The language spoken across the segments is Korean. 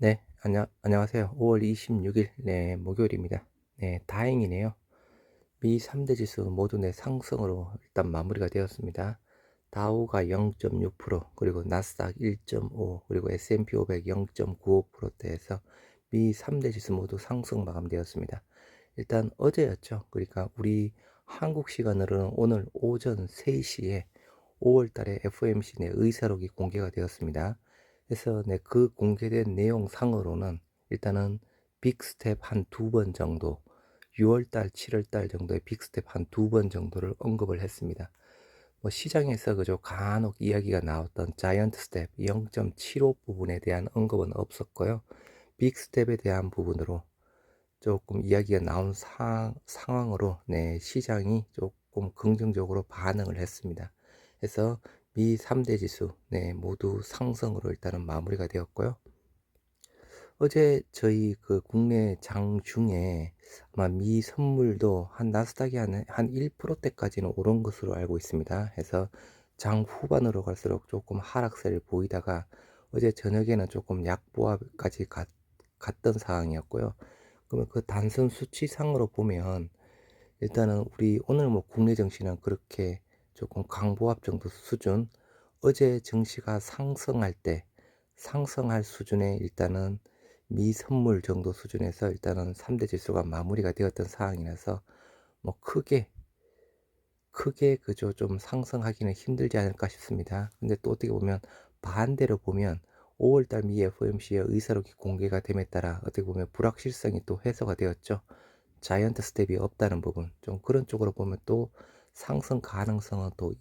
네, 안녕하세요. 5월 26일, 네, 목요일입니다. 네, 다행이네요. 미 3대 지수 모두 내 상승으로 일단 마무리가 되었습니다. 다우가 0.6%, 그리고 나스닥 1.5, 그리고 S&P 500 0.95%대에서 미 3대 지수 모두 상승 마감되었습니다. 일단 어제였죠. 그러니까 우리 한국 시간으로는 오늘 오전 3시에 5월 달에 FOMC 내 의사록이 공개가 되었습니다. 그래서 그 공개된 내용상으로는 일단은 빅스텝 한 두 번 정도, 6월 달, 7월 달 정도의 빅스텝 한 두 번 정도를 언급을 했습니다. 뭐 시장에서 그저 간혹 이야기가 나왔던 자이언트 스텝 0.75 부분에 대한 언급은 없었고요. 빅스텝에 대한 부분으로 조금 이야기가 나온 상황으로 시장이 조금 긍정적으로 반응을 했습니다. 그래서 미 3대 지수 모두 상승으로 일단은 마무리가 되었고요. 어제 저희 그 국내 장 중에 아마 미 선물도 한 나스닥이 한 1%대까지는 오른 것으로 알고 있습니다. 해서 장 후반으로 갈수록 조금 하락세를 보이다가 어제 저녁에는 조금 약보합까지 갔던 상황이었고요. 그러면 그 단순 수치상으로 보면 일단은 우리 오늘 뭐 국내 증시는 그렇게 조금 강보합 정도 수준, 어제 증시가 상승할 수준의 일단은 미선물 정도 수준에서 일단은 3대 지수가 마무리가 되었던 상황이라서 뭐 크게 그저 좀 상승하기는 힘들지 않을까 싶습니다. 근데 또 어떻게 보면 반대로 보면 5월달 미 FOMC의 의사록이 공개가 됨에 따라 어떻게 보면 불확실성이 또 해소가 되었죠. 자이언트 스텝이 없다는 부분, 좀 그런 쪽으로 보면 또 상승 가능성은 또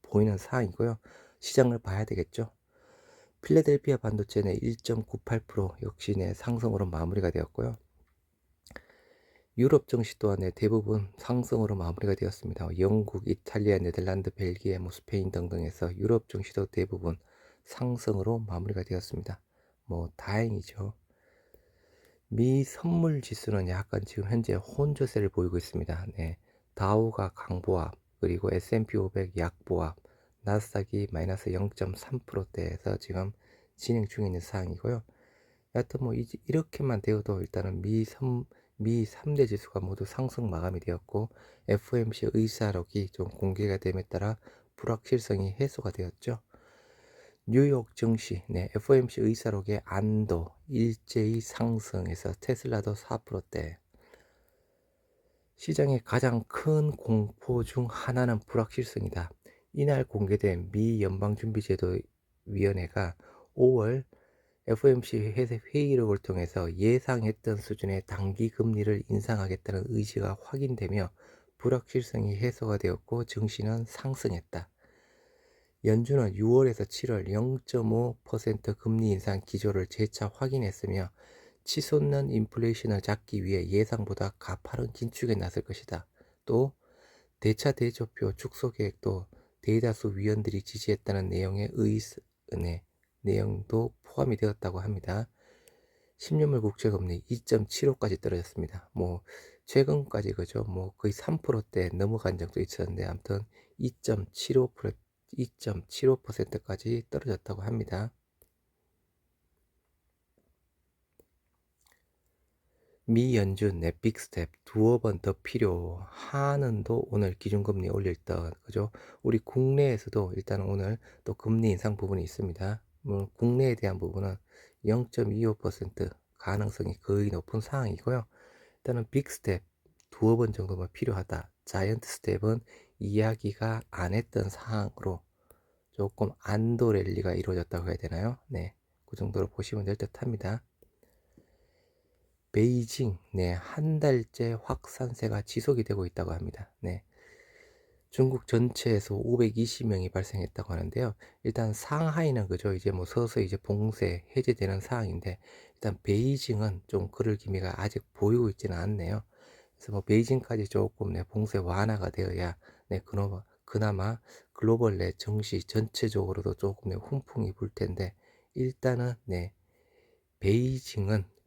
보이는 사항이고요. 시장을 봐야 되겠죠. 필라델피아 반도체는 1.98% 역시 상승으로 마무리가 되었고요. 유럽 증시 또한 대부분 상승으로 마무리가 되었습니다. 영국, 이탈리아, 네덜란드, 벨기에, 스페인 등등에서 유럽 증시도 대부분 상승으로 마무리가 되었습니다. 뭐 다행이죠. 미 선물 지수는 약간 지금 현재 혼조세를 보이고 있습니다. 다우가 강보합, 그리고 S&P 500 약보합, 나스닥이 마이너스 0.3%대에서 지금 진행 중에 있는 상황이고요. 여하튼 뭐 이렇게만 되어도 일단은 미 3대 지수가 모두 상승 마감이 되었고 FOMC 의사록이 좀 공개가 됨에 따라 불확실성이 해소가 되었죠. 뉴욕 증시, FOMC 의사록의 안도 일제히 상승해서 테슬라도 4%대. 시장의 가장 큰 공포 중 하나는 불확실성이다. 이날 공개된 미 연방준비제도위원회가 5월 FOMC 회의록을 통해서 예상했던 수준의 단기 금리를 인상하겠다는 의지가 확인되며 불확실성이 해소가 되었고 증시는 상승했다. 연준은 6월에서 7월 0.5% 금리 인상 기조를 재차 확인했으며 치솟는 인플레이션을 잡기 위해 예상보다 가파른 긴축에 나설 것이다. 또 대차 대조표 축소 계획도 대다수 위원들이 지지했다는 내용의 내용도 포함이 되었다고 합니다. 10년물 국채금리 2.75까지 떨어졌습니다. 뭐 최근까지 그죠? 뭐 거의 3%대 넘어간 적도 있었는데 아무튼 2.75%까지 떨어졌다고 합니다. 미 연준 빅스텝 두어 번 더 필요하는도 오늘 기준금리 올릴 듯 그죠? 우리 국내에서도 일단 오늘 또 금리 인상 부분이 있습니다. 국내에 대한 부분은 0.25% 가능성이 거의 높은 상황이고요. 일단은 빅스텝 두어 번 정도만 필요하다. 자이언트 스텝은 이야기가 안 했던 상황으로 조금 안도 랠리가 이루어졌다고 해야 되나요? 그 정도로 보시면 될 듯 합니다. 베이징, 한 달째 확산세가 지속이 되고 있다고 합니다. 중국 전체에서 520명이 발생했다고 하는데요. 일단 상하이는 그죠? 이제 뭐 서서히 이제 봉쇄 해제되는 상황인데, 일단 베이징은 좀 그럴 기미가 아직 보이고 있지는 않네요. 그래서 뭐 베이징까지 조금 봉쇄 완화가 되어야, 그나마 글로벌 내 정시 전체적으로도 조금 훈풍이 불 텐데, 일단은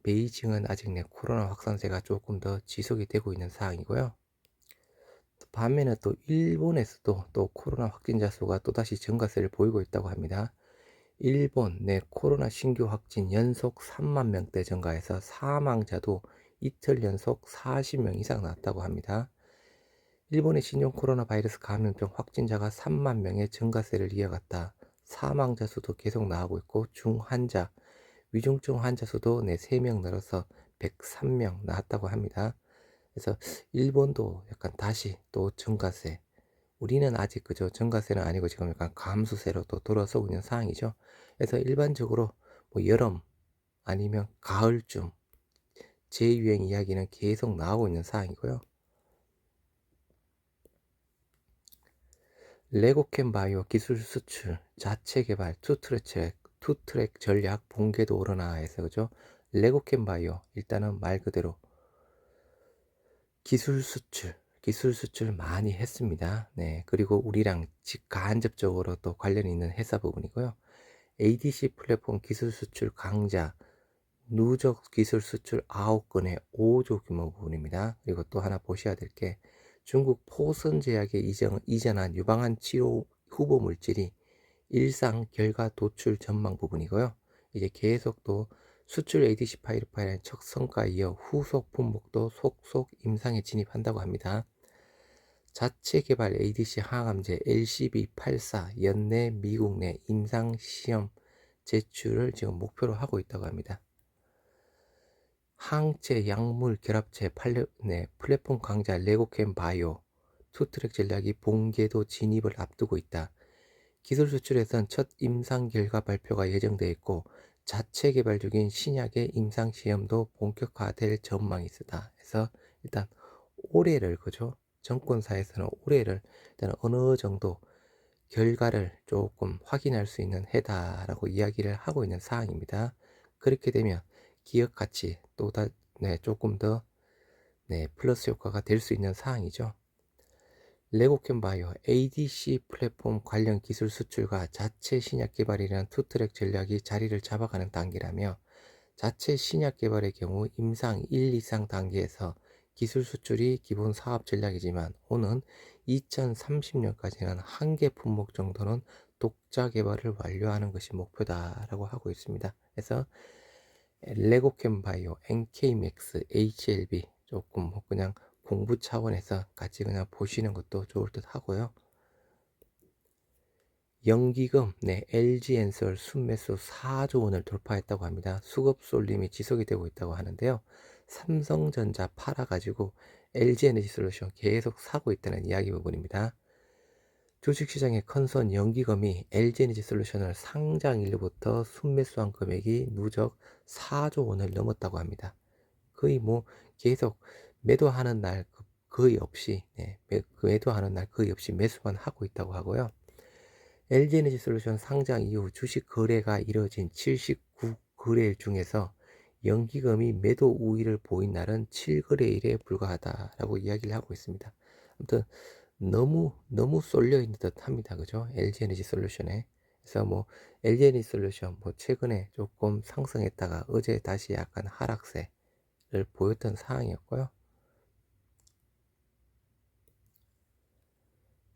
베이징은 아직 코로나 확산세가 조금 더 지속이 되고 있는 상황이고요. 반면에 또 일본에서도 또 코로나 확진자 수가 또다시 증가세를 보이고 있다고 합니다. 일본 내 코로나 신규 확진 연속 3만 명대 증가해서 사망자도 이틀 연속 40명 이상 나왔다고 합니다. 일본의 신종 코로나 바이러스 감염병 확진자가 3만 명의 증가세를 이어갔다. 사망자 수도 계속 나오고 있고 중환자, 위중증 환자 수도 3명 늘어서 103명 나왔다고 합니다. 그래서 일본도 약간 다시 또 증가세, 우리는 아직 그저 증가세는 아니고 지금 약간 감수세로 또 돌아서고 있는 상황이죠. 그래서 일반적으로 뭐 여름 아니면 가을쯤 재유행 이야기는 계속 나오고 있는 상황이고요. 레고캠 바이오 기술 수출, 자체 개발, 투트랙 전략 본궤도 오르나 해서 그죠? 레고캠 바이오 일단은 말 그대로 기술 수출 많이 했습니다. 네, 그리고 우리랑 간접적으로 또 관련이 있는 회사 부분이고요. ADC 플랫폼 기술 수출 강자, 누적 기술 수출 9건의 5조 규모 부분입니다. 그리고 또 하나 보셔야 될 게 중국 포선 제약에 이전한 유방암 치료 후보 물질이 일상 결과 도출 전망 부분이고요. 이제 계속 또 수출 ADC 파이프라인 첫 성과에 이어 후속 품목도 속속 임상에 진입한다고 합니다. 자체 개발 ADC 항암제 LCB84 연내 미국 내 임상 시험 제출을 지금 목표로 하고 있다고 합니다. 항체 약물 결합체 플랫폼 강자 레고캠 바이오 투트랙 전략이 본궤도 진입을 앞두고 있다. 기술 수출에선 첫 임상 결과 발표가 예정되어 있고 자체 개발 중인 신약의 임상 시험도 본격화될 전망이 있다. 그래서 일단 올해를 그죠? 정권사에서는 올해를 일단 어느 정도 결과를 조금 확인할 수 있는 해다라고 이야기를 하고 있는 사항입니다. 그렇게 되면 기업 가치 조금 더 플러스 효과가 될 수 있는 사항이죠. 레고캠 바이오 ADC 플랫폼 관련 기술 수출과 자체 신약 개발이라는 투트랙 전략이 자리를 잡아가는 단계라며 자체 신약 개발의 경우 임상 1, 2상 단계에서 기술 수출이 기본 사업 전략이지만 오는 2030년까지는 한 개 품목 정도는 독자 개발을 완료하는 것이 목표다라고 하고 있습니다. 그래서 레고캠 바이오, NK맥스, HLB 조금 뭐 그냥 공부 차원에서 같이 그냥 보시는 것도 좋을 듯 하고요. 연기금, LG엔솔 순매수 4조 원을 돌파했다고 합니다. 수급 쏠림이 지속이 되고 있다고 하는데요. 삼성전자 팔아가지고 LG에너지솔루션 계속 사고 있다는 이야기 부분입니다. 주식시장의 큰손 연기금이 LG에너지솔루션을 상장일부터 순매수한 금액이 누적 4조 원을 넘었다고 합니다. 거의 뭐 계속 매도하는 날 거의 없이 매도하는 날 거의 없이 매수만 하고 있다고 하고요. LG에너지솔루션 상장 이후 주식 거래가 이뤄진 79거래일 중에서 연기금이 매도 우위를 보인 날은 7거래일에 불과하다라고 이야기를 하고 있습니다. 아무튼 너무 쏠려 있는 듯 합니다. 그죠? LG에너지솔루션에. 그래서 뭐 LG에너지솔루션 뭐 최근에 조금 상승했다가 어제 다시 약간 하락세를 보였던 상황이었고요.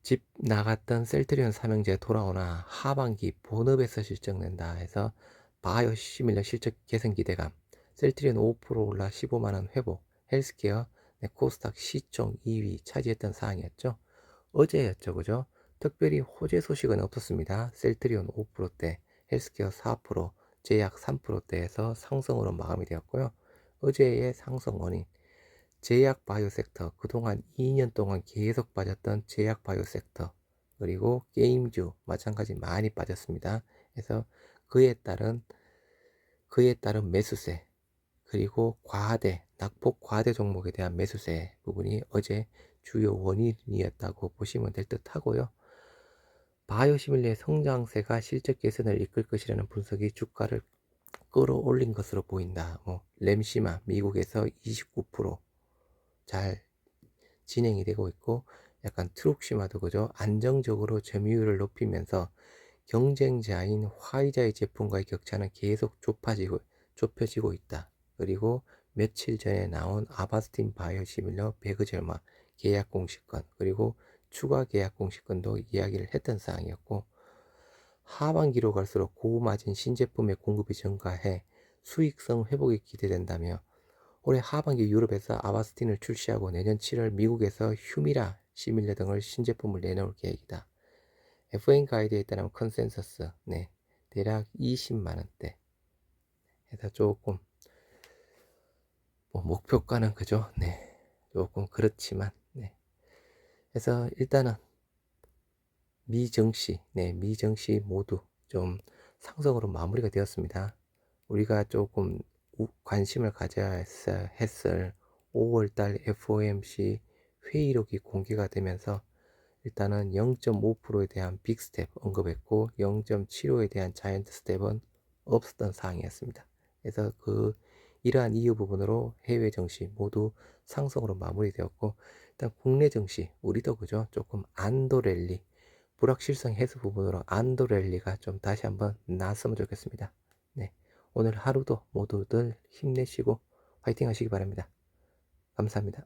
집 나갔던 셀트리온 삼형제 돌아오나 하반기 본업에서 실적 낸다 해서 바이오 시밀러 실적 개선 기대감, 셀트리온 5% 올라 15만원 회복, 헬스케어 코스닥 시총 2위 차지했던 사항이었죠. 어제였죠, 그죠? 특별히 호재 소식은 없었습니다. 셀트리온 5%대, 헬스케어 4%, 제약 3%대에서 상승으로 마감이 되었고요. 어제의 상승 원인, 제약 바이오 섹터, 그동안 2년 동안 계속 빠졌던 제약 바이오 섹터, 그리고 게임주 마찬가지 많이 빠졌습니다. 그래서 그에 따른 매수세, 그리고 낙폭 과대 종목에 대한 매수세 부분이 어제 주요 원인이었다고 보시면 될 듯 하고요. 바이오시밀러의 성장세가 실적 개선을 이끌 것이라는 분석이 주가를 끌어올린 것으로 보인다. 램시마 미국에서 29%잘 진행이 되고 있고, 약간 트룩시마도 그죠? 안정적으로 점유율을 높이면서 경쟁자인 화이자의 제품과의 격차는 계속 좁혀지고 있다. 그리고 며칠 전에 나온 아바스틴 바이오시밀러 베그젤마 계약 공시권, 그리고 추가 계약 공시권도 이야기를 했던 사항이었고, 하반기로 갈수록 고마진 신제품의 공급이 증가해 수익성 회복이 기대된다며 올해 하반기 유럽에서 아바스틴을 출시하고 내년 7월 미국에서 휴미라, 시밀레 등을 신제품을 내놓을 계획이다. FN 가이드에 따르면 컨센서스, 네, 대략 20만원대. 해서 조금, 목표가는 그죠? 네, 조금 그렇지만, 네. 그래서 일단은 미증시, 네, 미증시 모두 좀 상승으로 마무리가 되었습니다. 우리가 조금 관심을 가져야 했을 5월달 FOMC 회의록이 공개가 되면서 일단은 0.5%에 대한 빅스텝 언급했고 0.75에 대한 자이언트 스텝은 없었던 사항이었습니다. 그래서 이러한 이유 부분으로 해외 증시 모두 상승으로 마무리되었고 일단 국내 증시 우리도 그죠 조금 안도 랠리 불확실성 해소 부분으로 안도 랠리가 좀 다시 한번 나왔으면 좋겠습니다. 네, 오늘 하루도 모두들 힘내시고 화이팅 하시기 바랍니다. 감사합니다.